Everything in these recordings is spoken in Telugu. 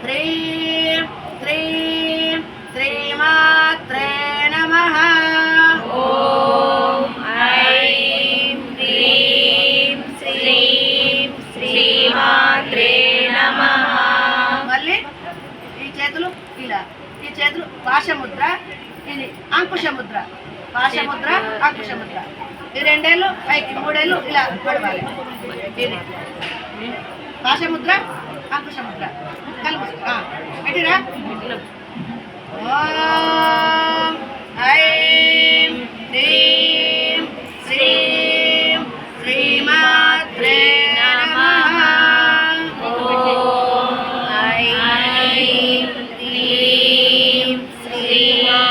శ్రీం శ్రీం శ్రీమాత్రే నమః. ఓం ఐం హ్రీం శ్రీం శ్రీమాత్రే నమః. మళ్ళీ ఈ చేతులు ఇలా, ఈ చేతులు పాశముద్ర, ఇది అంకుశముద్ర. పాశముద్ర, అంకుశముద్ర. ఈ రెండేళ్ళు పైకి, మూడేళ్ళు ఇలా పడవాలి. ఇది పాశముద్ర, అంకుశముద్ర కలుపు పెట్టిరా. ఓం ఐం హ్రీం శ్రీం శ్రీమాత్రే నమః. ఓం ఐం హ్రీం శ్రీం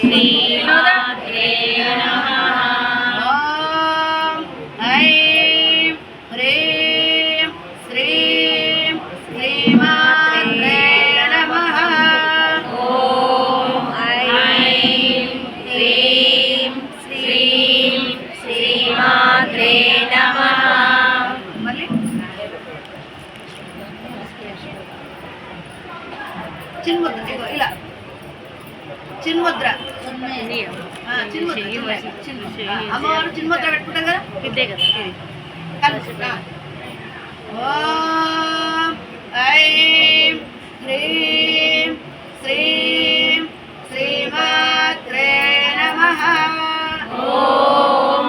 శ్రీమాత్రే నమః. ఓం ఐం హ్రీం శ్రీం శ్రీమాత్రే నమః. ఓం ఐం హ్రీం శ్రీం శ్రీమాత్రే నమః. మళ్ళీ చిన్ముద్ర, ఇగో ఇలా చిన్ముద్ర. చిన్ముద్ర, అమ్మవారు చిన్ముద్ర పెట్టుకుంటాం కదా, ఇదే కదా. కలుపు. ఓం ఐం హ్రీం శ్రీం శ్రీమాత్రే నమః. ఓం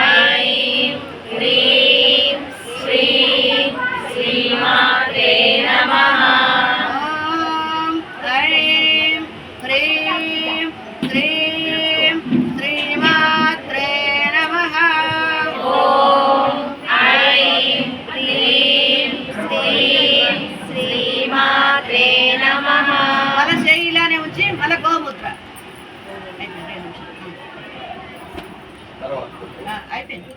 ఐం హ్రీం శ్రీం శ్రీమాత్రే నమః. ఓం ఐం హ్రీం శ్రీం శ్రీమాత్రే నమః. ఓం ఐం హ్రీం శ్రీం శ్రీమాత్రే నమః. మన చేయి ఇలానే ఉంచి మన గోముద్ర అయిపోయింది.